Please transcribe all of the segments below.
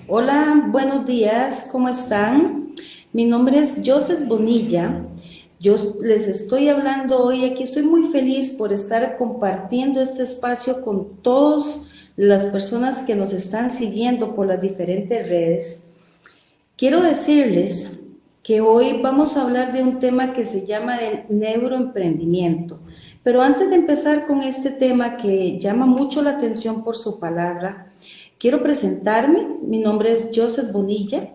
Hola, buenos días, ¿cómo están? Mi nombre es Joseph Bonilla. Yo les estoy hablando hoy aquí. Estoy muy feliz por estar compartiendo este espacio con todas las personas que nos están siguiendo por las diferentes redes. Quiero decirles que hoy vamos a hablar de un tema que se llama el neuroemprendimiento. Pero antes de empezar con este tema que llama mucho la atención por su palabra, quiero presentarme. Mi nombre es Joseph Bonilla.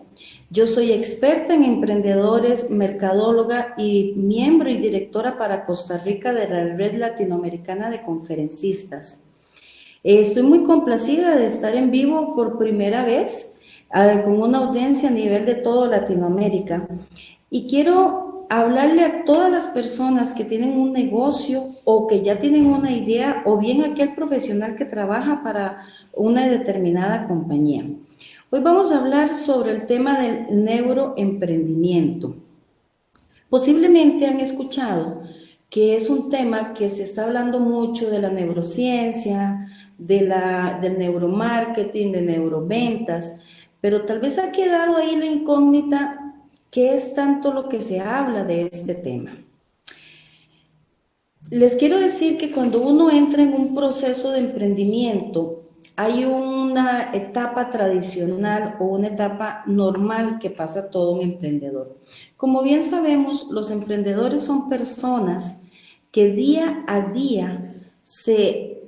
Yo soy experta en emprendedores, mercadóloga y miembro y directora para Costa Rica de la Red Latinoamericana de Conferencistas. Estoy muy complacida de estar en vivo por primera vez con una audiencia a nivel de toda Latinoamérica. Y quiero hablarle a todas las personas que tienen un negocio o que ya tienen una idea, o bien aquel profesional que trabaja para una determinada compañía. Hoy vamos a hablar sobre el tema del neuroemprendimiento. Posiblemente han escuchado que es un tema que se está hablando mucho de la neurociencia, del neuromarketing, de neuroventas, pero tal vez ha quedado ahí la incógnita, ¿qué es tanto lo que se habla de este tema? Les quiero decir que cuando uno entra en un proceso de emprendimiento, hay una etapa tradicional o una etapa normal que pasa todo un emprendedor. Como bien sabemos, los emprendedores son personas que día a día se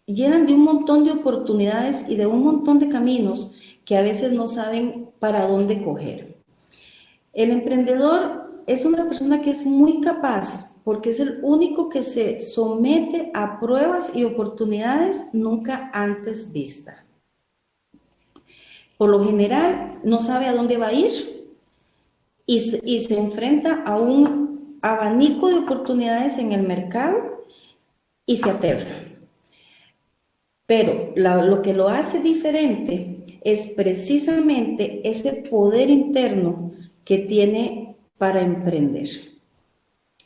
llenan de un montón de oportunidades y de un montón de caminos que a veces no saben para dónde coger. El emprendedor es una persona que es muy capaz porque es el único que se somete a pruebas y oportunidades nunca antes vistas. Por lo general no sabe a dónde va a ir y se enfrenta a un abanico de oportunidades en el mercado y se aterra. Pero lo que lo hace diferente es precisamente ese poder interno que tiene para emprender.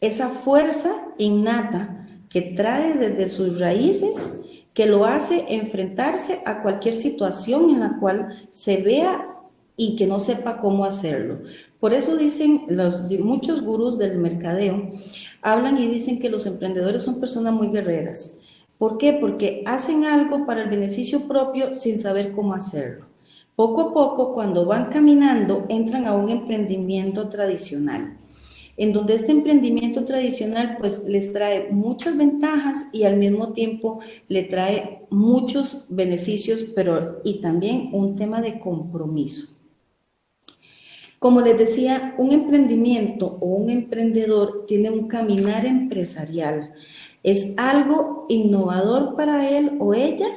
Esa fuerza innata que trae desde sus raíces, que lo hace enfrentarse a cualquier situación en la cual se vea y que no sepa cómo hacerlo. Por eso dicen muchos gurús del mercadeo, hablan y dicen que los emprendedores son personas muy guerreras. ¿Por qué? Porque hacen algo para el beneficio propio sin saber cómo hacerlo. Poco a poco, cuando van caminando, entran a un emprendimiento tradicional, en donde este emprendimiento tradicional pues les trae muchas ventajas y al mismo tiempo le trae muchos beneficios, pero y también un tema de compromiso. Como les decía, un emprendimiento o un emprendedor tiene un caminar empresarial. Es algo innovador para él o ella,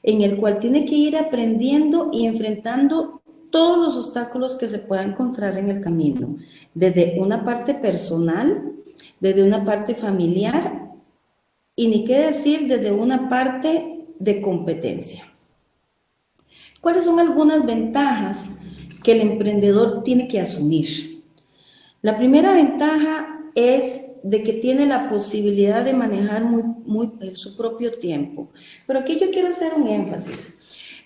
en el cual tiene que ir aprendiendo y enfrentando todos los obstáculos que se pueda encontrar en el camino, desde una parte personal, desde una parte familiar y ni qué decir desde una parte de competencia. ¿Cuáles son algunas ventajas que el emprendedor tiene que asumir? La primera ventaja es de que tiene la posibilidad de manejar muy su propio tiempo. Pero aquí yo quiero hacer un énfasis.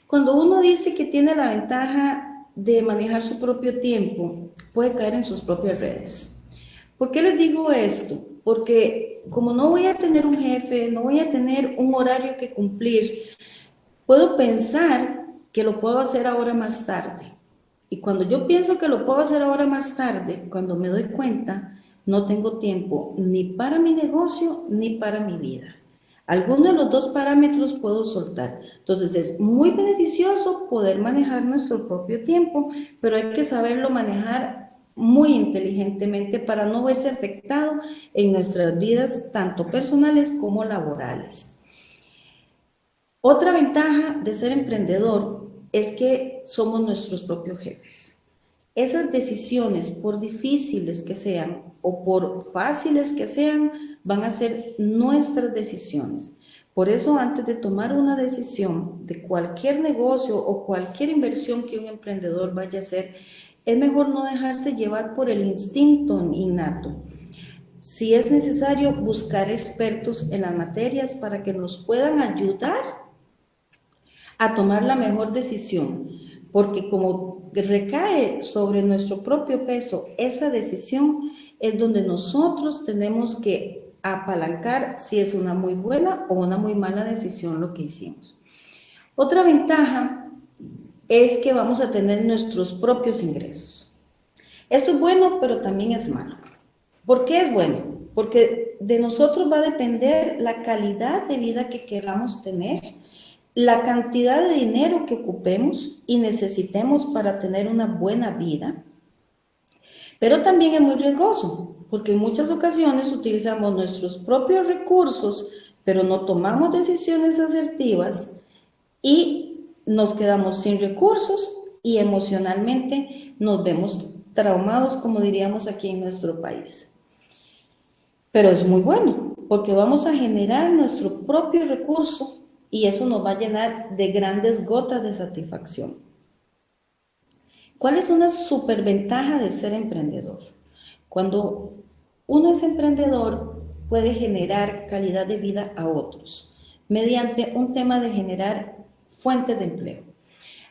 Cuando uno dice que tiene la ventaja de manejar su propio tiempo, puede caer en sus propias redes. ¿Por qué les digo esto? Porque como no voy a tener un jefe, no voy a tener un horario que cumplir, puedo pensar que lo puedo hacer ahora más tarde. Y cuando yo pienso que lo puedo hacer ahora más tarde, cuando me doy cuenta, no tengo tiempo ni para mi negocio ni para mi vida. Alguno de los dos parámetros puedo soltar. Entonces es muy beneficioso poder manejar nuestro propio tiempo, pero hay que saberlo manejar muy inteligentemente para no verse afectado en nuestras vidas, tanto personales como laborales. Otra ventaja de ser emprendedor es que somos nuestros propios jefes. Esas decisiones, por difíciles que sean o por fáciles que sean, van a ser nuestras decisiones. Por eso, antes de tomar una decisión de cualquier negocio o cualquier inversión que un emprendedor vaya a hacer, es mejor no dejarse llevar por el instinto innato. Si es necesario, buscar expertos en las materias para que nos puedan ayudar a tomar la mejor decisión. porque como recae sobre nuestro propio peso esa decisión, es donde nosotros tenemos que apalancar si es una muy buena o una muy mala decisión lo que hicimos. Otra ventaja es que vamos a tener nuestros propios ingresos. Esto es bueno, pero también es malo. ¿Por qué es bueno? Porque de nosotros va a depender la calidad de vida que queramos tener, la cantidad de dinero que ocupemos y necesitemos para tener una buena vida. Pero también es muy riesgoso, porque en muchas ocasiones utilizamos nuestros propios recursos, pero no tomamos decisiones asertivas y nos quedamos sin recursos y emocionalmente nos vemos traumados, como diríamos aquí en nuestro país. Pero es muy bueno, porque vamos a generar nuestro propio recurso y eso nos va a llenar de grandes gotas de satisfacción. ¿Cuál es una superventaja de ser emprendedor? Cuando uno es emprendedor, puede generar calidad de vida a otros mediante un tema de generar fuentes de empleo.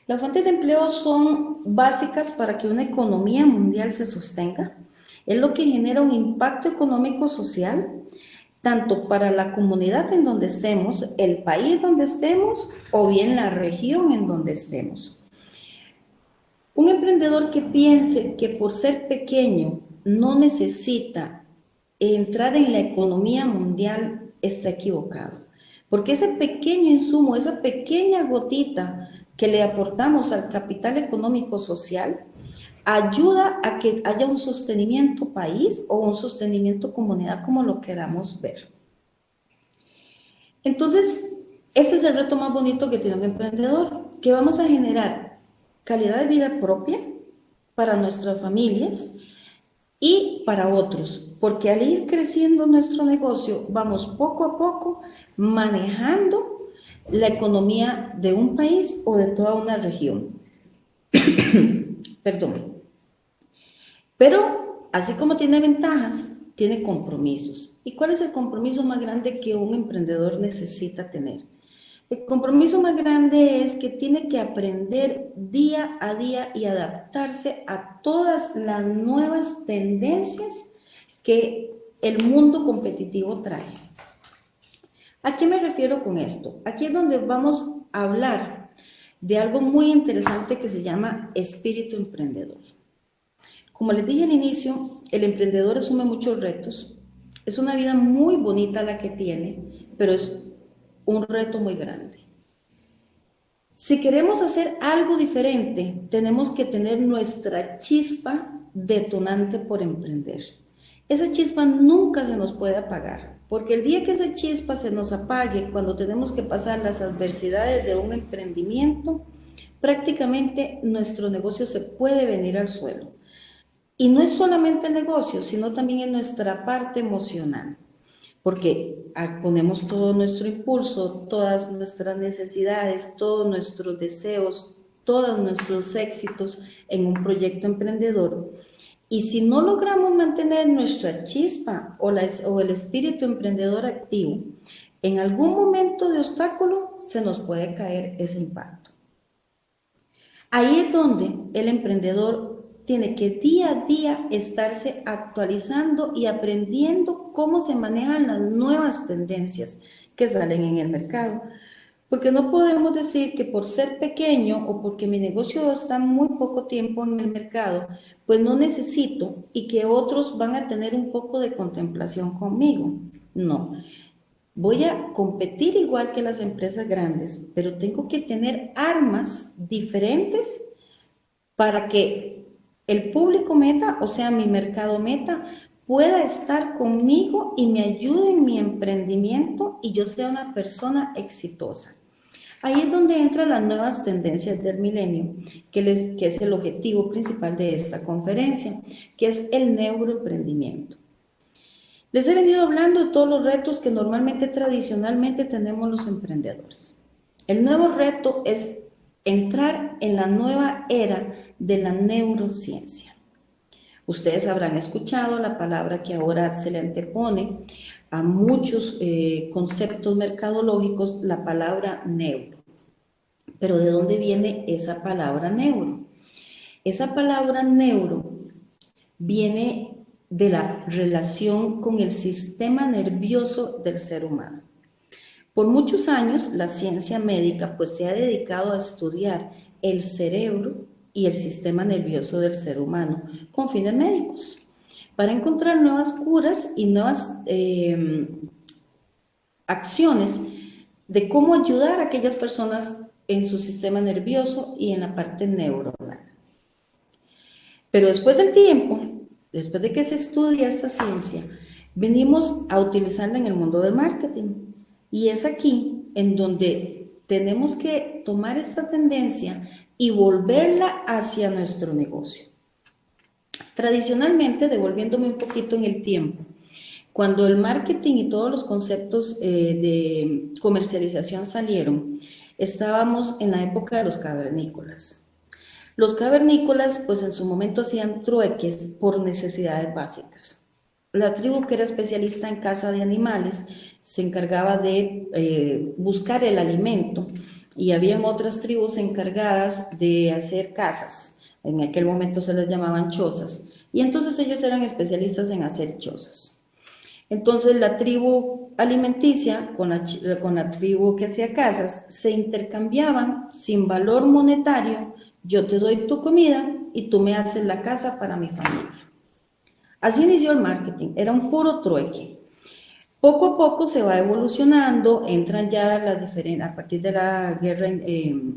Las fuentes de empleo son básicas para que una economía mundial se sostenga. Es lo que genera un impacto económico social, tanto para la comunidad en donde estemos, el país donde estemos o bien la región en donde estemos. Un emprendedor que piense que por ser pequeño no necesita entrar en la economía mundial está equivocado. Porque ese pequeño insumo, esa pequeña gotita que le aportamos al capital económico social, ayuda a que haya un sostenimiento país o un sostenimiento comunidad, como lo queramos ver. Entonces, ese es el reto más bonito que tiene un emprendedor, que vamos a generar calidad de vida propia para nuestras familias y para otros, porque al ir creciendo nuestro negocio, vamos poco a poco manejando la economía de un país o de toda una región. Perdón. Pero, así como tiene ventajas, tiene compromisos. ¿Y cuál es el compromiso más grande que un emprendedor necesita tener? El compromiso más grande es que tiene que aprender día a día y adaptarse a todas las nuevas tendencias que el mundo competitivo trae. ¿A qué me refiero con esto? Aquí es donde vamos a hablar de algo muy interesante que se llama espíritu emprendedor. Como les dije al inicio, el emprendedor asume muchos retos. Es una vida muy bonita la que tiene, pero es un reto muy grande. Si queremos hacer algo diferente, tenemos que tener nuestra chispa detonante por emprender. Esa chispa nunca se nos puede apagar, porque el día que esa chispa se nos apague, cuando tenemos que pasar las adversidades de un emprendimiento, prácticamente nuestro negocio se puede venir al suelo. Y no es solamente el negocio, sino también en nuestra parte emocional, porque ponemos todo nuestro impulso, todas nuestras necesidades, todos nuestros deseos, todos nuestros éxitos en un proyecto emprendedor. Y si no logramos mantener nuestra chispa o el espíritu emprendedor activo, en algún momento de obstáculo se nos puede caer ese impacto. Ahí es donde el emprendedor tiene que día a día estarse actualizando y aprendiendo cómo se manejan las nuevas tendencias que salen en el mercado. Porque no podemos decir que por ser pequeño o porque mi negocio está muy poco tiempo en el mercado, pues no necesito y que otros van a tener un poco de contemplación conmigo. No. Voy a competir igual que las empresas grandes, pero tengo que tener armas diferentes para que el público meta, o sea, mi mercado meta, pueda estar conmigo y me ayude en mi emprendimiento y yo sea una persona exitosa. Ahí es donde entran las nuevas tendencias del milenio, que es el objetivo principal de esta conferencia, que es el neuroemprendimiento. Les he venido hablando de todos los retos que tradicionalmente tenemos los emprendedores. El nuevo reto es entrar en la nueva era de la neurociencia. Ustedes habrán escuchado la palabra que ahora se le antepone a muchos conceptos mercadológicos, la palabra neuro. Pero ¿de dónde viene esa palabra neuro? Esa palabra neuro viene de la relación con el sistema nervioso del ser humano. Por muchos años la ciencia médica pues se ha dedicado a estudiar el cerebro y el sistema nervioso del ser humano con fines médicos para encontrar nuevas curas y nuevas acciones de cómo ayudar a aquellas personas en su sistema nervioso y en la parte neuronal. Pero después del tiempo, después de que se estudia esta ciencia, venimos a utilizarla en el mundo del marketing. Y es aquí en donde tenemos que tomar esta tendencia y volverla hacia nuestro negocio. Tradicionalmente, devolviéndome un poquito en el tiempo, cuando el marketing y todos los conceptos de comercialización salieron, estábamos en la época de los cavernícolas. Los cavernícolas, pues en su momento hacían trueques por necesidades básicas. La tribu que era especialista en caza de animales se encargaba de buscar el alimento y habían otras tribus encargadas de hacer cazas. En aquel momento se les llamaban chozas y entonces ellos eran especialistas en hacer chozas. Entonces la tribu alimenticia con la tribu que hacía cazas se intercambiaban sin valor monetario. Yo te doy tu comida y tú me haces la casa para mi familia. Así inició el marketing, era un puro trueque. Poco a poco se va evolucionando, entran ya las diferentes, a partir de la guerra, de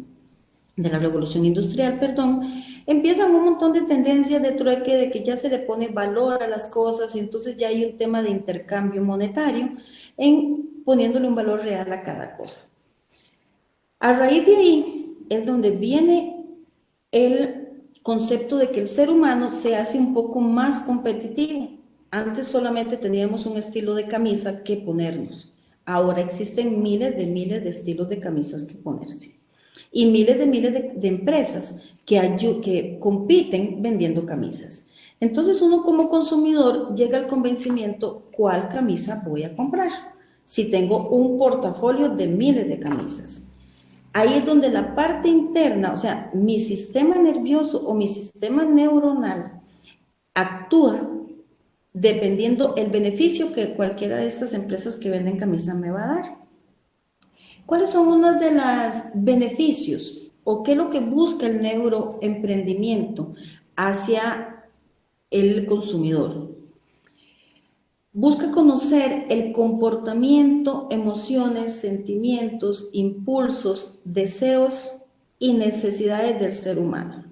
la revolución industrial, perdón, empiezan un montón de tendencias de trueque, de que ya se le pone valor a las cosas, y entonces ya hay un tema de intercambio monetario, en poniéndole un valor real a cada cosa. A raíz de ahí es donde viene el concepto de que el ser humano se hace un poco más competitivo. Antes solamente teníamos un estilo de camisa que ponernos. Ahora existen miles de estilos de camisas que ponerse. Y miles de empresas que compiten vendiendo camisas. Entonces uno como consumidor llega al convencimiento cuál camisa voy a comprar. Si tengo un portafolio de miles de camisas. Ahí es donde la parte interna, o sea, mi sistema nervioso o mi sistema neuronal actúa dependiendo el beneficio que cualquiera de estas empresas que venden camisas me va a dar. ¿Cuáles son unos de los beneficios o qué es lo que busca el neuroemprendimiento hacia el consumidor? Busca conocer el comportamiento, emociones, sentimientos, impulsos, deseos y necesidades del ser humano.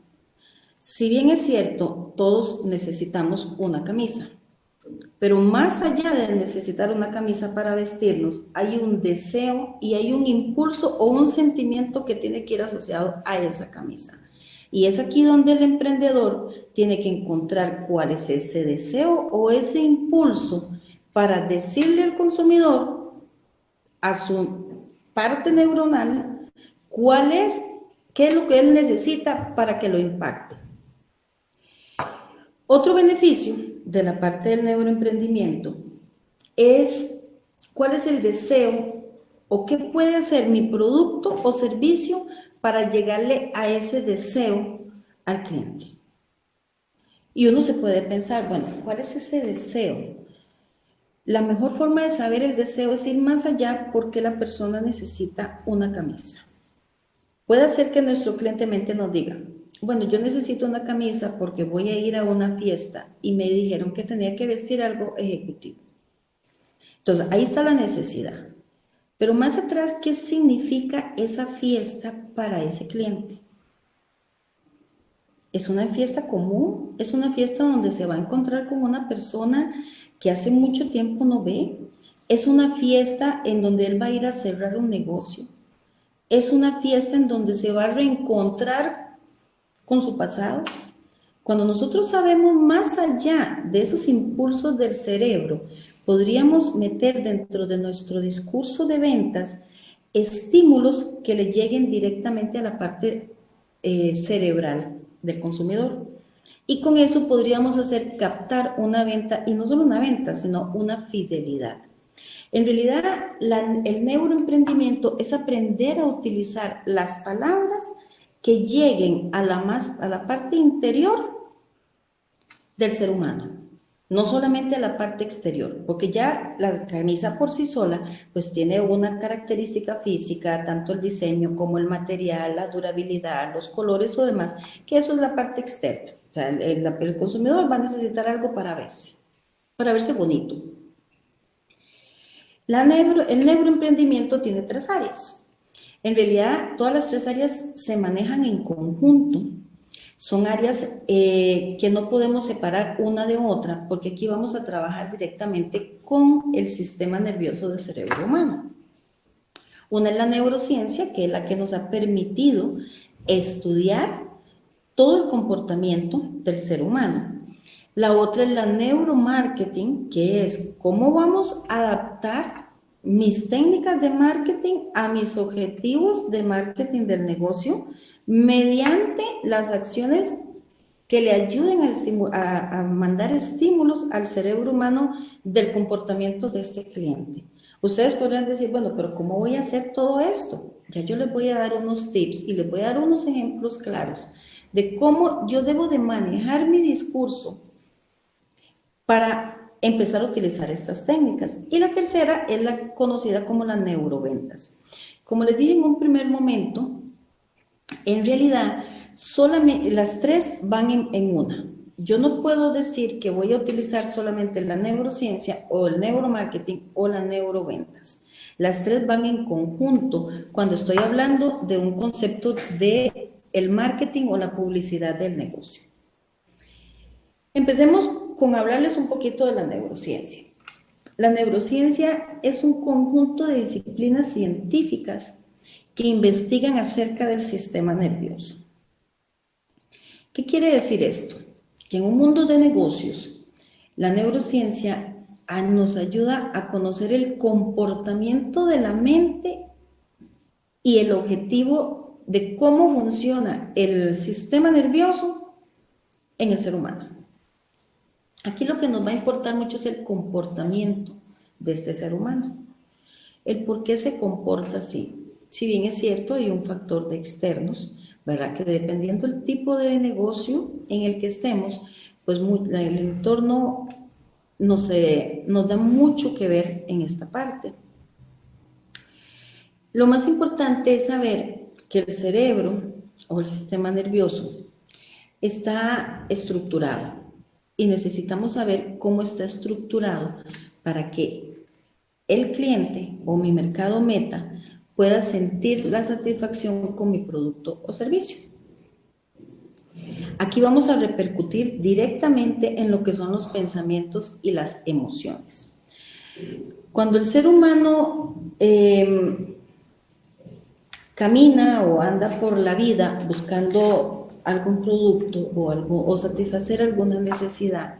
Si bien es cierto, todos necesitamos una camisa, pero más allá de necesitar una camisa para vestirnos, hay un deseo y hay un impulso o un sentimiento que tiene que ir asociado a esa camisa. Y es aquí donde el emprendedor tiene que encontrar cuál es ese deseo o ese impulso para decirle al consumidor, a su parte neuronal, qué es lo que él necesita para que lo impacte. Otro beneficio de la parte del neuroemprendimiento es cuál es el deseo o qué puede ser mi producto o servicio para llegarle a ese deseo al cliente. Y uno se puede pensar, bueno, ¿cuál es ese deseo? La mejor forma de saber el deseo es ir más allá porque la persona necesita una camisa. Puede ser que nuestro cliente mente nos diga, bueno, yo necesito una camisa porque voy a ir a una fiesta y me dijeron que tenía que vestir algo ejecutivo. Entonces, ahí está la necesidad. Pero más atrás, ¿qué significa esa fiesta para ese cliente? ¿Es una fiesta común? ¿Es una fiesta donde se va a encontrar con una persona que hace mucho tiempo no ve? ¿Es una fiesta en donde él va a ir a cerrar un negocio? ¿Es una fiesta en donde se va a reencontrar con su pasado? Cuando nosotros sabemos más allá de esos impulsos del cerebro, podríamos meter dentro de nuestro discurso de ventas estímulos que le lleguen directamente a la parte cerebral del consumidor. Y con eso podríamos hacer captar una venta, y no solo una venta, sino una fidelidad. En realidad, el neuroemprendimiento es aprender a utilizar las palabras que lleguen a la parte interior del ser humano, no solamente a la parte exterior, porque ya la camisa por sí sola pues tiene una característica física, tanto el diseño como el material, la durabilidad, los colores o demás, que eso es la parte externa. O sea, el consumidor va a necesitar algo para verse bonito. El neuroemprendimiento tiene 3 áreas. En realidad, todas las 3 áreas se manejan en conjunto. Son áreas que no podemos separar una de otra, porque aquí vamos a trabajar directamente con el sistema nervioso del cerebro humano. Una es la neurociencia, que es la que nos ha permitido estudiar todo el comportamiento del ser humano. La otra es la neuromarketing, que es cómo vamos a adaptar mis técnicas de marketing a mis objetivos de marketing del negocio mediante las acciones que le ayuden a mandar estímulos al cerebro humano del comportamiento de este cliente. Ustedes podrían decir, bueno, pero ¿cómo voy a hacer todo esto? Ya yo les voy a dar unos tips y les voy a dar unos ejemplos claros de cómo yo debo de manejar mi discurso para empezar a utilizar estas técnicas. Y la tercera es la conocida como las neuroventas. Como les dije en un primer momento, en realidad solamente las 3 van en una. Yo no puedo decir que voy a utilizar solamente la neurociencia o el neuromarketing o las neuroventas. Las 3 van en conjunto cuando estoy hablando de un concepto de el marketing o la publicidad del negocio. Empecemos con hablarles un poquito de la neurociencia. La neurociencia es un conjunto de disciplinas científicas que investigan acerca del sistema nervioso. ¿Qué quiere decir esto? Que en un mundo de negocios, la neurociencia nos ayuda a conocer el comportamiento de la mente y el objetivo de cómo funciona el sistema nervioso en el ser humano. Aquí lo que nos va a importar mucho es el comportamiento de este ser humano, el por qué se comporta así. Si bien es cierto, hay un factor de externos, ¿verdad? Que dependiendo del tipo de negocio en el que estemos, pues el entorno nos da mucho que ver en esta parte. Lo más importante es saber que el cerebro o el sistema nervioso está estructurado. Y necesitamos saber cómo está estructurado para que el cliente o mi mercado meta pueda sentir la satisfacción con mi producto o servicio. Aquí vamos a repercutir directamente en lo que son los pensamientos y las emociones. Cuando el ser humano camina o anda por la vida buscando algún producto o satisfacer alguna necesidad,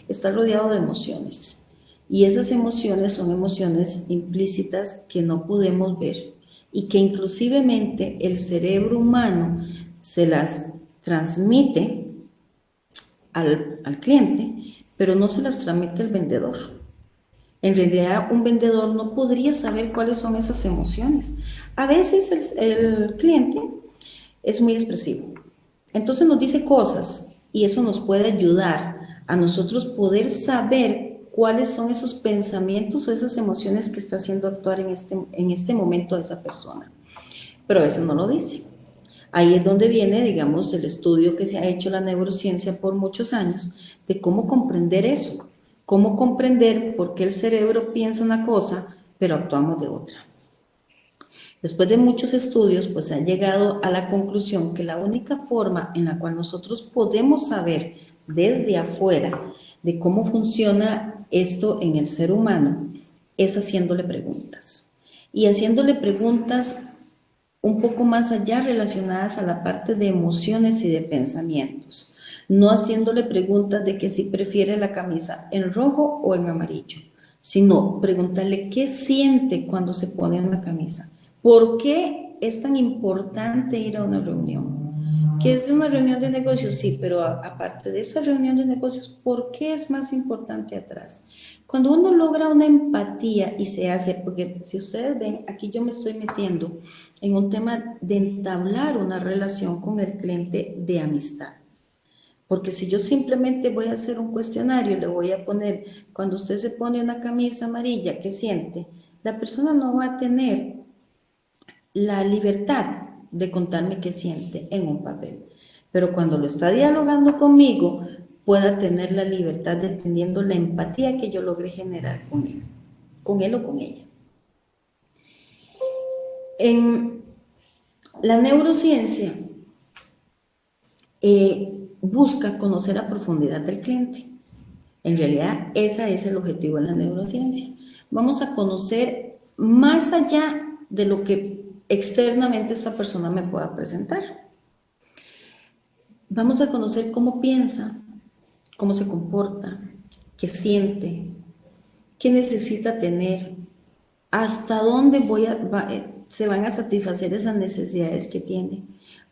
está rodeado de emociones. Y esas emociones son emociones implícitas que no podemos ver y que inclusivemente el cerebro humano se las transmite al cliente, pero no se las transmite el vendedor. En realidad, un vendedor no podría saber cuáles son esas emociones. A veces el cliente es muy expresivo. Entonces nos dice cosas y eso nos puede ayudar a nosotros poder saber cuáles son esos pensamientos o esas emociones que está haciendo actuar en este momento a esa persona. Pero eso no lo dice. Ahí es donde viene, digamos, el estudio que se ha hecho en la neurociencia por muchos años de cómo comprender eso, cómo comprender por qué el cerebro piensa una cosa, pero actuamos de otra. Después de muchos estudios, pues se han llegado a la conclusión que la única forma en la cual nosotros podemos saber desde afuera de cómo funciona esto en el ser humano es haciéndole preguntas. Y haciéndole preguntas un poco más allá relacionadas a la parte de emociones y de pensamientos. No haciéndole preguntas de que si prefiere la camisa en rojo o en amarillo, sino preguntarle qué siente cuando se pone una camisa. ¿Por qué es tan importante ir a una reunión? que es una reunión de negocios, sí, pero aparte de esa reunión de negocios, ¿por qué es más importante atrás? Cuando uno logra una empatía y se hace, porque si ustedes ven, aquí yo me estoy metiendo en un tema de entablar una relación con el cliente de amistad. Porque si yo simplemente voy a hacer un cuestionario y le voy a poner, cuando usted se pone una camisa amarilla, ¿qué siente? La persona no va a tener la libertad de contarme qué siente en un papel. Pero cuando lo está dialogando conmigo, pueda tener la libertad dependiendo la empatía que yo logre generar con él o con ella. En la neurociencia busca conocer a profundidad del cliente. En realidad, ese es el objetivo de la neurociencia. Vamos a conocer más allá de lo que externamente esta persona me pueda presentar. Vamos a conocer cómo piensa, cómo se comporta, qué siente, qué necesita tener, hasta dónde se van a satisfacer esas necesidades que tiene,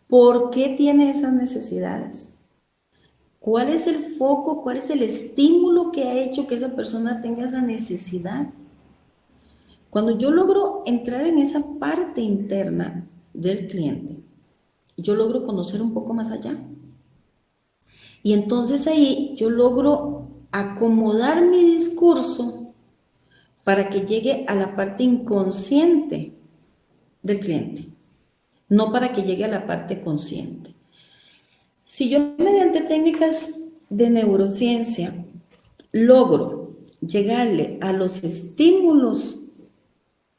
por qué tiene esas necesidades, cuál es el foco, cuál es el estímulo que ha hecho que esa persona tenga esa necesidad. Cuando yo logro entrar en esa parte interna del cliente, yo logro conocer un poco más allá. Y entonces ahí yo logro acomodar mi discurso para que llegue a la parte inconsciente del cliente, no para que llegue a la parte consciente. Si yo mediante técnicas de neurociencia logro llegarle a los estímulos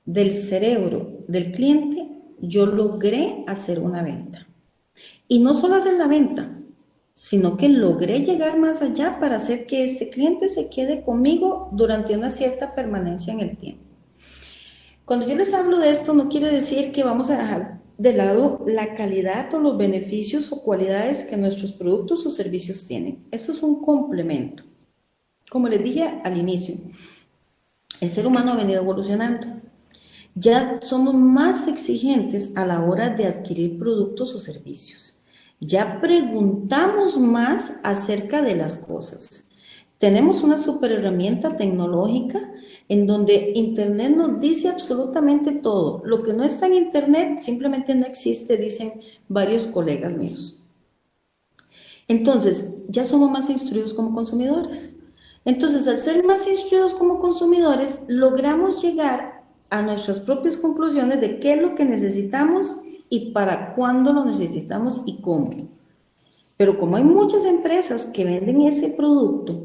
del cerebro del cliente, yo logré hacer una venta. Y no solo hacer la venta, sino que logré llegar más allá para hacer que este cliente se quede conmigo durante una cierta permanencia en el tiempo. Cuando yo les hablo de esto, no quiere decir que vamos a dejar de lado la calidad o los beneficios o cualidades que nuestros productos o servicios tienen. Eso es un complemento. Como les dije al inicio, el ser humano ha venido evolucionando. Ya somos más exigentes a la hora de adquirir productos o servicios. Ya preguntamos más acerca de las cosas. Tenemos una super herramienta tecnológica en donde Internet nos dice absolutamente todo. Lo que no está en Internet simplemente no existe, dicen varios colegas míos. Entonces, ya somos más instruidos como consumidores. Entonces, al ser más instruidos como consumidores, logramos llegar a nuestras propias conclusiones de qué es lo que necesitamos y para cuándo lo necesitamos y cómo. Pero como hay muchas empresas que venden ese producto,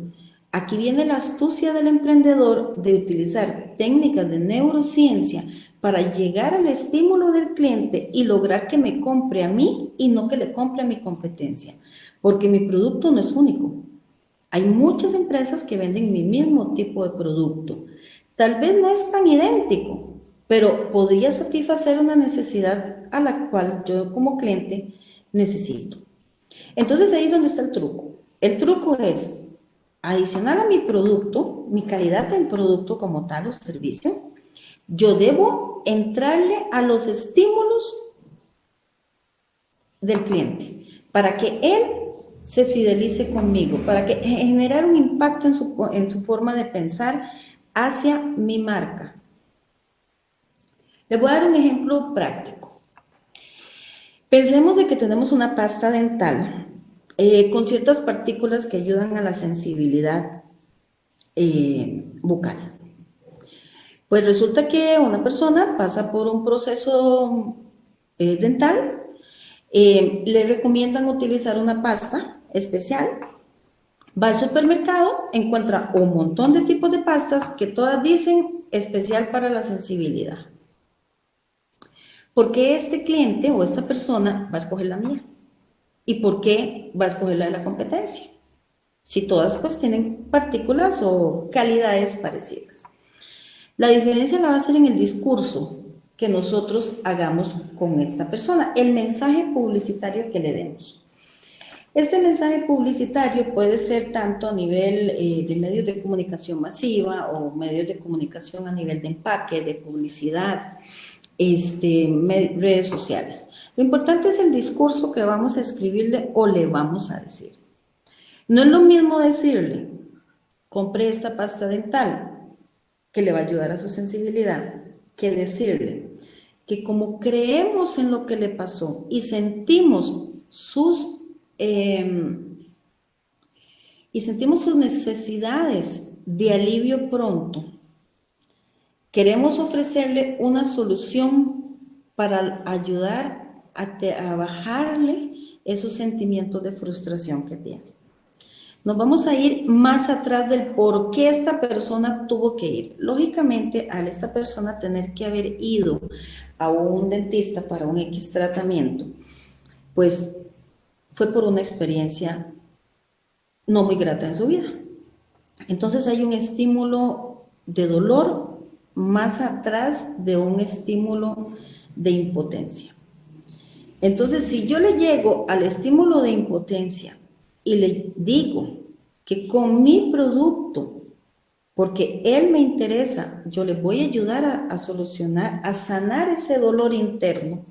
aquí viene la astucia del emprendedor de utilizar técnicas de neurociencia para llegar al estímulo del cliente y lograr que me compre a mí y no que le compre a mi competencia, porque mi producto no es único. Hay muchas empresas que venden mi mismo tipo de producto. Tal vez no es tan idéntico, pero podría satisfacer una necesidad a la cual yo como cliente necesito. Entonces ahí es donde está el truco. El truco es adicional a mi producto, mi calidad del producto como tal o servicio, yo debo entrarle a los estímulos del cliente para que él se fidelice conmigo, para que generar un impacto en su forma de pensar hacia mi marca. Les voy a dar un ejemplo práctico. Pensemos de que tenemos una pasta dental con ciertas partículas que ayudan a la sensibilidad bucal. Pues resulta que una persona pasa por un proceso dental, le recomiendan utilizar una pasta especial, va al supermercado, encuentra un montón de tipos de pastas que todas dicen especial para la sensibilidad. ¿Por qué este cliente o esta persona va a escoger la mía? ¿Y por qué va a escoger la de la competencia? Si todas pues tienen partículas o calidades parecidas. La diferencia la va a ser en el discurso que nosotros hagamos con esta persona, el mensaje publicitario que le demos. Este mensaje publicitario puede ser tanto a nivel de medios de comunicación masiva o medios de comunicación a nivel de empaque, de publicidad, redes sociales. Lo importante es el discurso que vamos a escribirle o le vamos a decir. No es lo mismo decirle, compré esta pasta dental que le va a ayudar a su sensibilidad, que decirle que como creemos en lo que le pasó y sentimos eh, sus necesidades de alivio pronto, queremos ofrecerle una solución para ayudar a bajarle esos sentimientos de frustración que tiene. Nos vamos a ir más atrás del por qué esta persona tuvo que ir. Lógicamente, al esta persona tener que haber ido a un dentista para un X tratamiento, pues fue por una experiencia no muy grata en su vida. Entonces hay un estímulo de dolor más atrás de un estímulo de impotencia. Entonces, si yo le llego al estímulo de impotencia y le digo que con mi producto, porque él me interesa, yo le voy a ayudar a solucionar, a sanar ese dolor interno,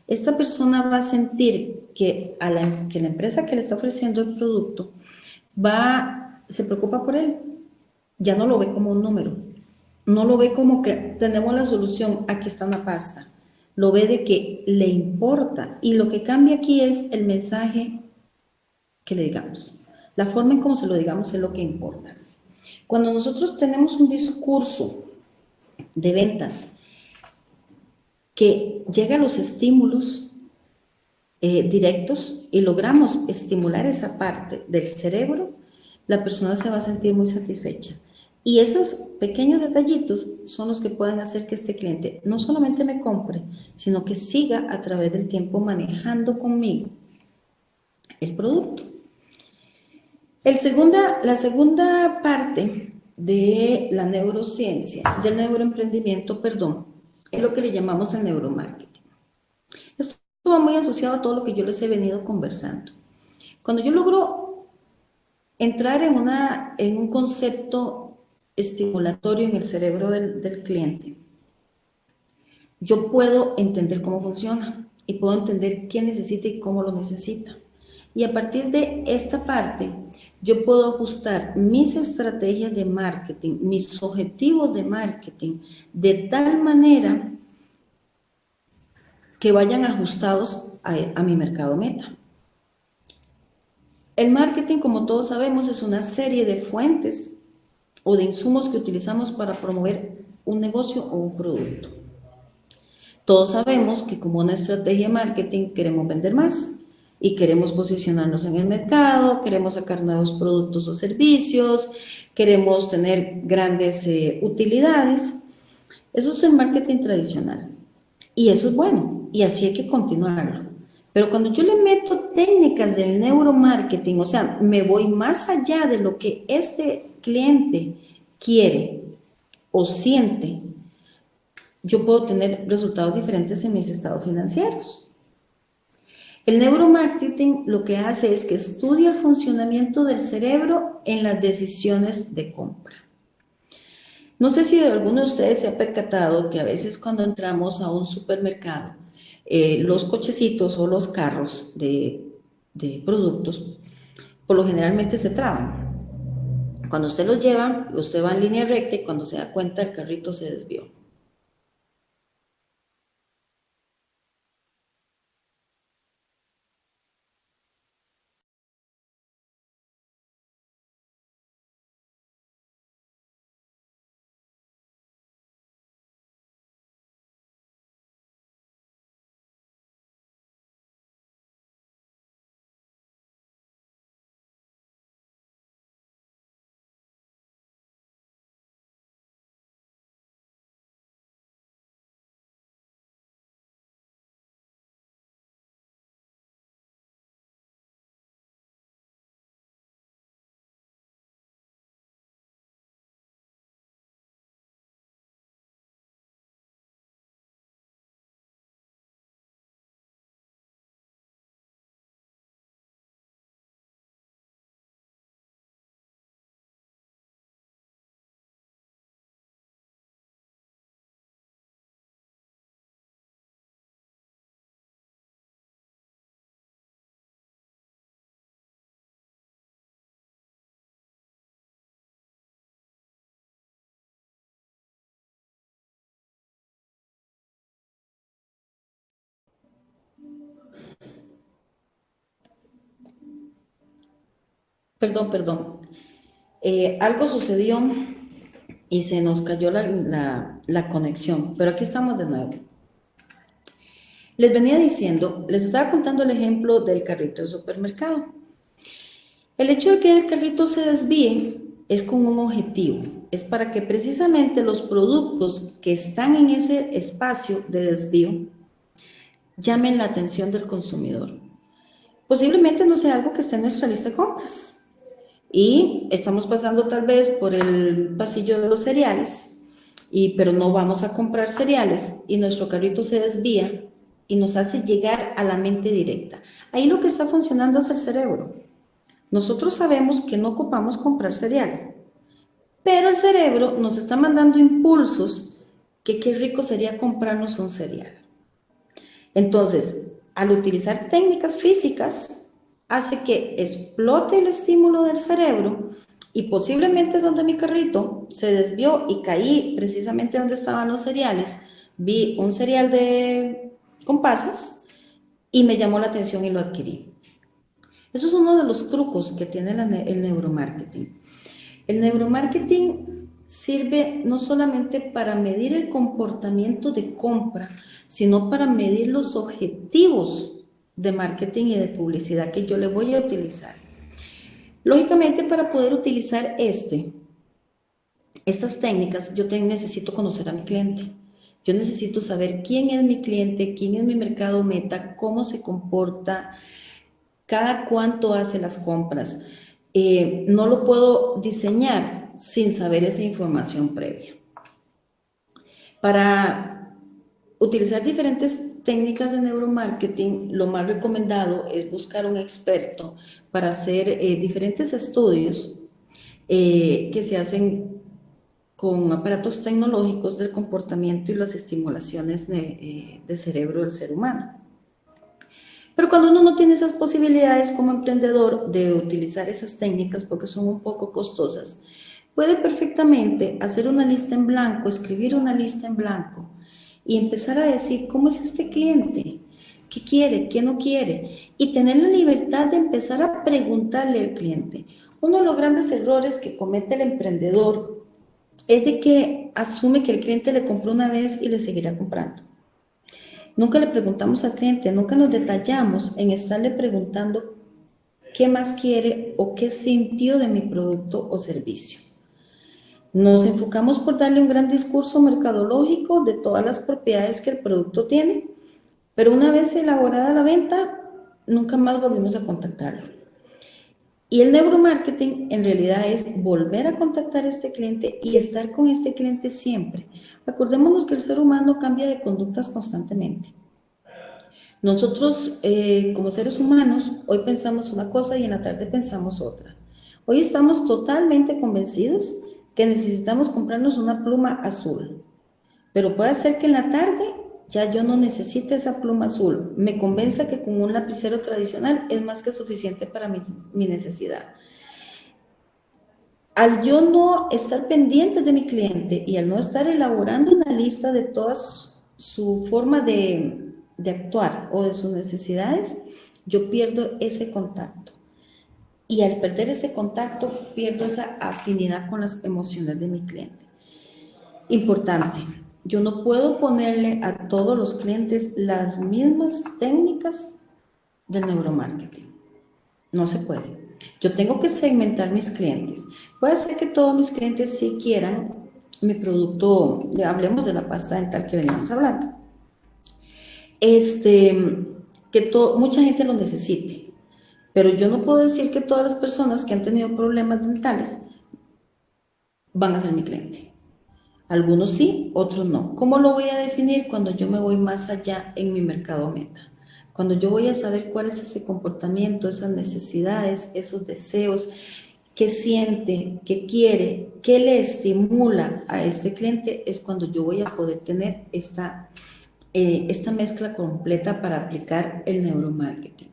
esta persona va a sentir que la empresa que le está ofreciendo el producto se preocupa por él, ya no lo ve como un número, no lo ve como que tenemos la solución, aquí está una pasta, lo ve de que le importa y lo que cambia aquí es el mensaje que le digamos. La forma en cómo se lo digamos es lo que importa. Cuando nosotros tenemos un discurso de ventas que llega a los estímulos directos y logramos estimular esa parte del cerebro, la persona se va a sentir muy satisfecha. Y esos pequeños detallitos son los que pueden hacer que este cliente no solamente me compre, sino que siga a través del tiempo manejando conmigo el producto. La segunda parte de la neurociencia, del neuroemprendimiento, perdón, es lo que le llamamos el neuromarketing. Esto va muy asociado a todo lo que yo les he venido conversando. Cuando yo logro entrar en un concepto estimulatorio en el cerebro del cliente, yo puedo entender cómo funciona y puedo entender qué necesita y cómo lo necesita. Y a partir de esta parte, yo puedo ajustar mis estrategias de marketing, mis objetivos de marketing, de tal manera que vayan ajustados a mi mercado meta. El marketing, como todos sabemos, es una serie de fuentes o de insumos que utilizamos para promover un negocio o un producto. Todos sabemos que como una estrategia de marketing queremos vender más y queremos posicionarnos en el mercado, queremos sacar nuevos productos o servicios, queremos tener grandes utilidades. Eso es el marketing tradicional y eso es bueno y así hay que continuarlo. Pero cuando yo le meto técnicas del neuromarketing, o sea, me voy más allá de lo que este cliente quiere o siente, yo puedo tener resultados diferentes en mis estados financieros. El neuromarketing lo que hace es que estudia el funcionamiento del cerebro en las decisiones de compra. No sé si alguno de ustedes se ha percatado que a veces cuando entramos a un supermercado, los cochecitos o los carros de productos, por lo generalmente se traban. Cuando usted los lleva, usted va en línea recta y cuando se da cuenta el carrito se desvió. Perdón. Algo sucedió y se nos cayó la conexión, pero aquí estamos de nuevo. Les venía diciendo, les estaba contando el ejemplo del carrito de supermercado. El hecho de que el carrito se desvíe es con un objetivo, es para que precisamente los productos que están en ese espacio de desvío llamen la atención del consumidor. Posiblemente no sea algo que esté en nuestra lista de compras y estamos pasando tal vez por el pasillo de los cereales, pero no vamos a comprar cereales y nuestro carrito se desvía y nos hace llegar a la mente directa. Ahí lo que está funcionando es el cerebro. Nosotros sabemos que no ocupamos comprar cereal, pero el cerebro nos está mandando impulsos que qué rico sería comprarnos un cereal. Entonces, al utilizar técnicas físicas, hace que explote el estímulo del cerebro y posiblemente donde mi carrito se desvió y caí precisamente donde estaban los cereales, vi un cereal con pasas y me llamó la atención y lo adquirí. Eso es uno de los trucos que tiene el neuromarketing. El neuromarketing sirve no solamente para medir el comportamiento de compra, sino para medir los objetivos de marketing y de publicidad que yo le voy a utilizar. Lógicamente, para poder utilizar estas técnicas, yo necesito conocer a mi cliente. Yo necesito saber quién es mi cliente, quién es mi mercado meta, cómo se comporta, cada cuánto hace las compras. No lo puedo diseñar sin saber esa información previa. Para utilizar diferentes técnicas de neuromarketing, lo más recomendado es buscar un experto para hacer diferentes estudios que se hacen con aparatos tecnológicos del comportamiento y las estimulaciones de cerebro del ser humano. Pero cuando uno no tiene esas posibilidades como emprendedor de utilizar esas técnicas porque son un poco costosas, puede perfectamente hacer una lista en blanco, escribir una lista en blanco y empezar a decir cómo es este cliente, qué quiere, qué no quiere y tener la libertad de empezar a preguntarle al cliente. Uno de los grandes errores que comete el emprendedor es de que asume que el cliente le compró una vez y le seguirá comprando. Nunca le preguntamos al cliente, nunca nos detallamos en estarle preguntando qué más quiere o qué sintió de mi producto o servicio. Nos enfocamos por darle un gran discurso mercadológico de todas las propiedades que el producto tiene, pero una vez elaborada la venta, nunca más volvimos a contactarlo. Y el neuromarketing en realidad es volver a contactar a este cliente y estar con este cliente siempre. Acordémonos que el ser humano cambia de conductas constantemente. Nosotros como seres humanos hoy pensamos una cosa y en la tarde pensamos otra. Hoy estamos totalmente convencidos que necesitamos comprarnos una pluma azul, pero puede ser que en la tarde ya yo no necesite esa pluma azul, me convenza que con un lapicero tradicional es más que suficiente para mi necesidad. Al yo no estar pendiente de mi cliente y al no estar elaborando una lista de toda su forma de actuar o de sus necesidades, yo pierdo ese contacto. Y al perder ese contacto, pierdo esa afinidad con las emociones de mi cliente. Importante. Yo no puedo ponerle a todos los clientes las mismas técnicas del neuromarketing. No se puede. Yo tengo que segmentar mis clientes. Puede ser que todos mis clientes sí quieran mi producto, hablemos de la pasta dental que veníamos hablando. Mucha gente lo necesite, pero yo no puedo decir que todas las personas que han tenido problemas dentales van a ser mi cliente. Algunos sí, otros no. ¿Cómo lo voy a definir? Cuando yo me voy más allá en mi mercado meta. Cuando yo voy a saber cuál es ese comportamiento, esas necesidades, esos deseos, qué siente, qué quiere, qué le estimula a este cliente, es cuando yo voy a poder tener esta mezcla completa para aplicar el neuromarketing.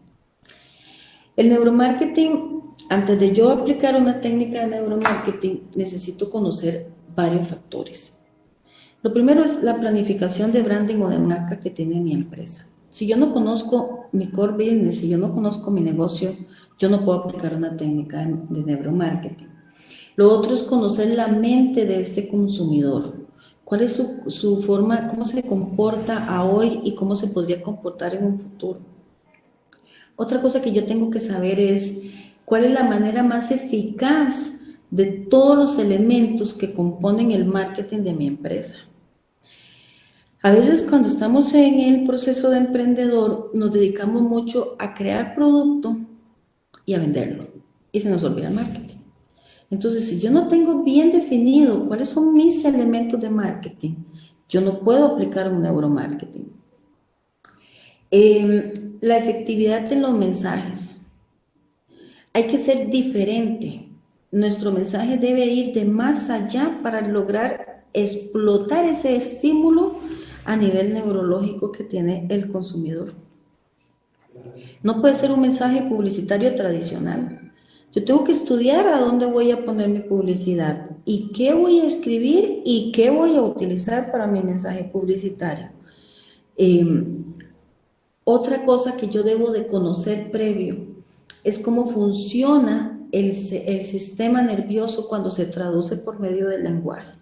El neuromarketing, antes de yo aplicar una técnica de neuromarketing, necesito conocer varios factores. Lo primero es la planificación de branding o de marca que tiene mi empresa. Si yo no conozco mi core business, si yo no conozco mi negocio, yo no puedo aplicar una técnica de neuromarketing. Lo otro es conocer la mente de este consumidor. ¿Cuál es su forma, cómo se comporta a hoy y cómo se podría comportar en un futuro? Otra cosa que yo tengo que saber es cuál es la manera más eficaz de todos los elementos que componen el marketing de mi empresa. A veces cuando estamos en el proceso de emprendedor nos dedicamos mucho a crear producto y a venderlo y se nos olvida el marketing. Entonces, si yo no tengo bien definido cuáles son mis elementos de marketing, yo no puedo aplicar un neuromarketing. La efectividad en los mensajes. Hay que ser diferente. Nuestro mensaje debe ir de más allá para lograr explotar ese estímulo a nivel neurológico que tiene el consumidor. No puede ser un mensaje publicitario tradicional. Yo tengo que estudiar a dónde voy a poner mi publicidad y qué voy a escribir y qué voy a utilizar para mi mensaje publicitario. Otra cosa que yo debo de conocer previo es cómo funciona el sistema nervioso cuando se traduce por medio del lenguaje.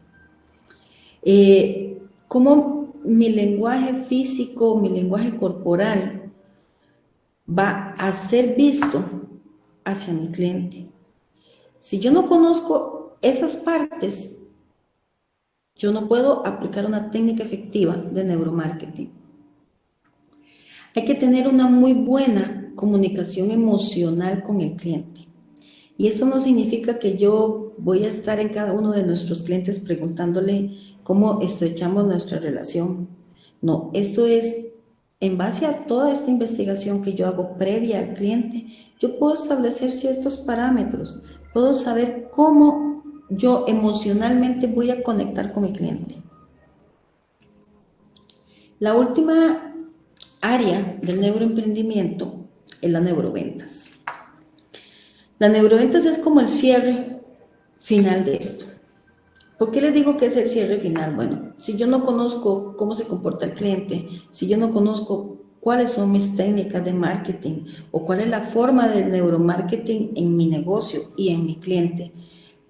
Cómo mi lenguaje físico, mi lenguaje corporal va a ser visto hacia mi cliente. Si yo no conozco esas partes, yo no puedo aplicar una técnica efectiva de neuromarketing. Hay que tener una muy buena comunicación emocional con el cliente. Y eso no significa que yo voy a estar en cada uno de nuestros clientes preguntándole cómo estrechamos nuestra relación. No, esto es en base a toda esta investigación que yo hago previa al cliente, yo puedo establecer ciertos parámetros, puedo saber cómo yo emocionalmente voy a conectar con mi cliente. La última área del neuroemprendimiento es la neuroventas. La neuroventas es como el cierre final de esto. ¿Por qué les digo que es el cierre final? Bueno, si yo no conozco cómo se comporta el cliente, si yo no conozco cuáles son mis técnicas de marketing o cuál es la forma del neuromarketing en mi negocio y en mi cliente,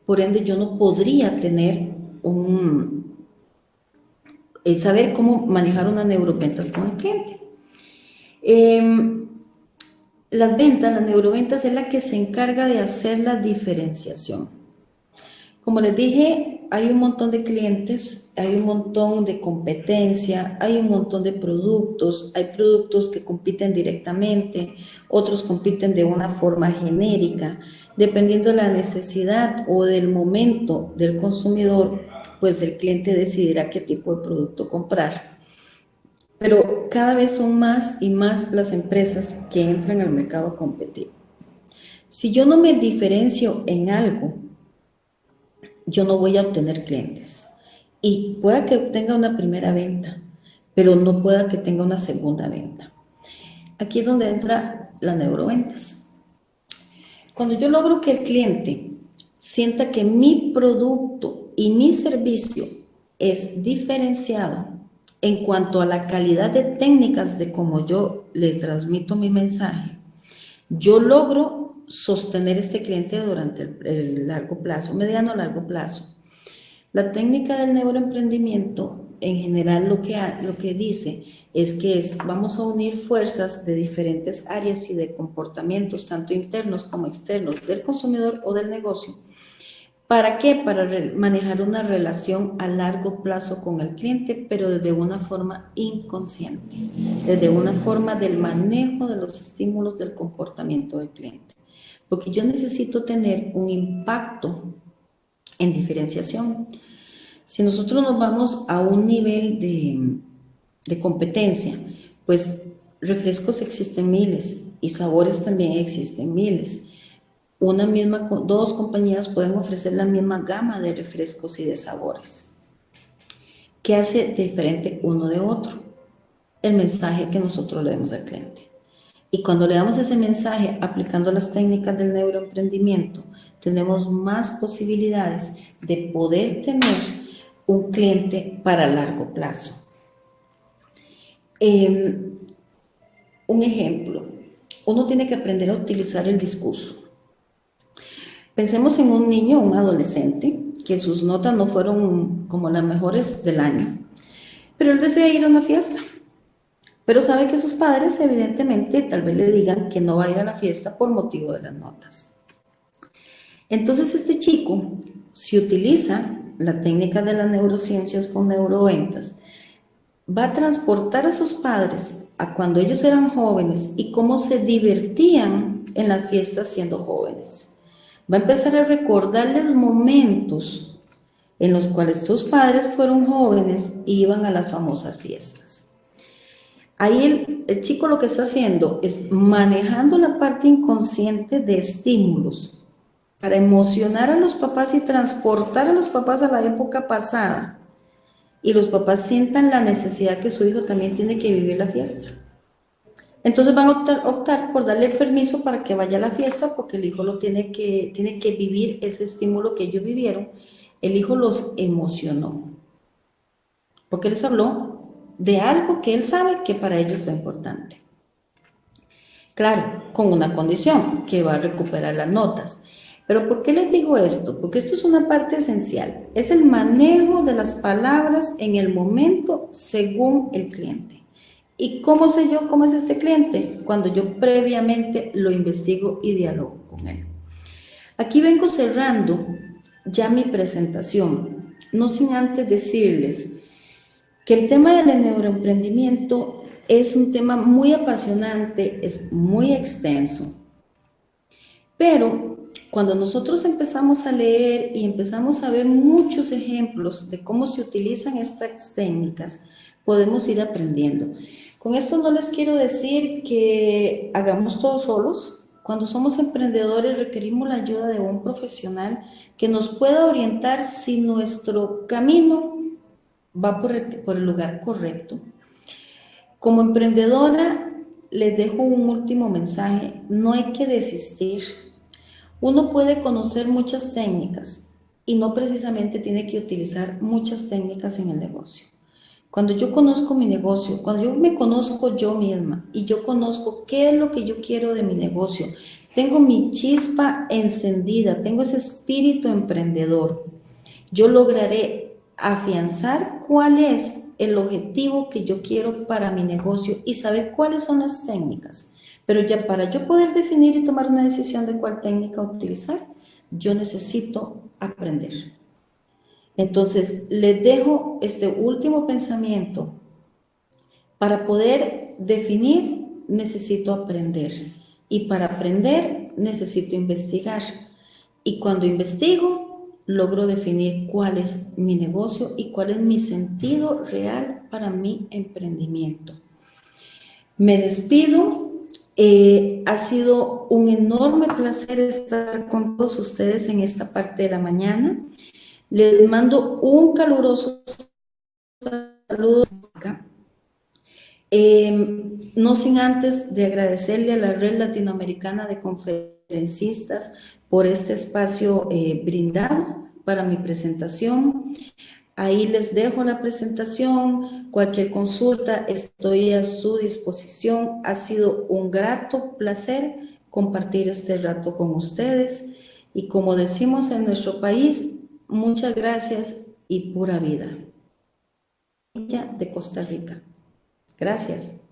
por ende yo no podría tener el saber cómo manejar una neuroventas con el cliente. Las neuroventas es la que se encarga de hacer la diferenciación. Como les dije, hay un montón de clientes, hay un montón de competencia, hay un montón de productos, hay productos que compiten directamente, otros compiten de una forma genérica. Dependiendo de la necesidad o del momento del consumidor, pues el cliente decidirá qué tipo de producto comprar. Pero cada vez son más y más las empresas que entran al mercado a competir. Si yo no me diferencio en algo, yo no voy a obtener clientes. Y pueda que obtenga una primera venta, pero no pueda que tenga una segunda venta. Aquí es donde entra la neuroventas. Cuando yo logro que el cliente sienta que mi producto y mi servicio es diferenciado en cuanto a la calidad de técnicas de cómo yo le transmito mi mensaje, yo logro sostener este cliente durante el largo plazo, mediano o largo plazo. La técnica del neuroemprendimiento en general lo que dice es que vamos a unir fuerzas de diferentes áreas y de comportamientos, tanto internos como externos, del consumidor o del negocio. ¿Para qué? Para manejar una relación a largo plazo con el cliente, pero desde una forma inconsciente, desde una forma del manejo de los estímulos del comportamiento del cliente. Porque yo necesito tener un impacto en diferenciación. Si nosotros nos vamos a un nivel de competencia, pues refrescos existen miles y sabores también existen miles. Dos compañías pueden ofrecer la misma gama de refrescos y de sabores. ¿Qué hace diferente uno de otro? El mensaje que nosotros le damos al cliente. Y cuando le damos ese mensaje aplicando las técnicas del neuroemprendimiento, tenemos más posibilidades de poder tener un cliente para largo plazo. Un ejemplo, uno tiene que aprender a utilizar el discurso. Pensemos en un niño o un adolescente que sus notas no fueron como las mejores del año, pero él desea ir a una fiesta, pero sabe que sus padres evidentemente tal vez le digan que no va a ir a la fiesta por motivo de las notas. Entonces este chico, si utiliza la técnica de las neurociencias con neuroventas, va a transportar a sus padres a cuando ellos eran jóvenes y cómo se divertían en las fiestas siendo jóvenes. Va a empezar a recordarles momentos en los cuales sus padres fueron jóvenes y iban a las famosas fiestas. Ahí el chico lo que está haciendo es manejando la parte inconsciente de estímulos para emocionar a los papás y transportar a los papás a la época pasada, y los papás sientan la necesidad que su hijo también tiene que vivir la fiesta. Entonces van a optar por darle el permiso para que vaya a la fiesta, porque el hijo tiene que vivir ese estímulo que ellos vivieron. El hijo los emocionó, porque les habló de algo que él sabe que para ellos fue importante. Claro, con una condición, que va a recuperar las notas. Pero ¿por qué les digo esto? Porque esto es una parte esencial. Es el manejo de las palabras en el momento según el cliente. ¿Y cómo sé yo cómo es este cliente? Cuando yo previamente lo investigo y dialogo con él. Aquí vengo cerrando ya mi presentación, no sin antes decirles que el tema del neuroemprendimiento es un tema muy apasionante, es muy extenso, pero cuando nosotros empezamos a leer y empezamos a ver muchos ejemplos de cómo se utilizan estas técnicas, podemos ir aprendiendo. Con esto no les quiero decir que hagamos todo solos. Cuando somos emprendedores requerimos la ayuda de un profesional que nos pueda orientar si nuestro camino va por el lugar correcto. Como emprendedora les dejo un último mensaje: no hay que desistir. Uno puede conocer muchas técnicas y no precisamente tiene que utilizar muchas técnicas en el negocio. Cuando yo conozco mi negocio, cuando yo me conozco yo misma y yo conozco qué es lo que yo quiero de mi negocio, tengo mi chispa encendida, tengo ese espíritu emprendedor, yo lograré afianzar cuál es el objetivo que yo quiero para mi negocio y saber cuáles son las técnicas. Pero ya para yo poder definir y tomar una decisión de cuál técnica utilizar, yo necesito aprender. Entonces, les dejo este último pensamiento. Para poder definir, necesito aprender. Y para aprender, necesito investigar. Y cuando investigo, logro definir cuál es mi negocio y cuál es mi sentido real para mi emprendimiento. Me despido. Ha sido un enorme placer estar con todos ustedes en esta parte de la mañana. Les mando un caluroso saludo. No sin antes de agradecerle a la Red Latinoamericana de Conferencistas por este espacio brindado para mi presentación. Ahí les dejo la presentación. Cualquier consulta, estoy a su disposición. Ha sido un grato placer compartir este rato con ustedes. Y como decimos en nuestro país, muchas gracias y pura vida. De Costa Rica. Gracias.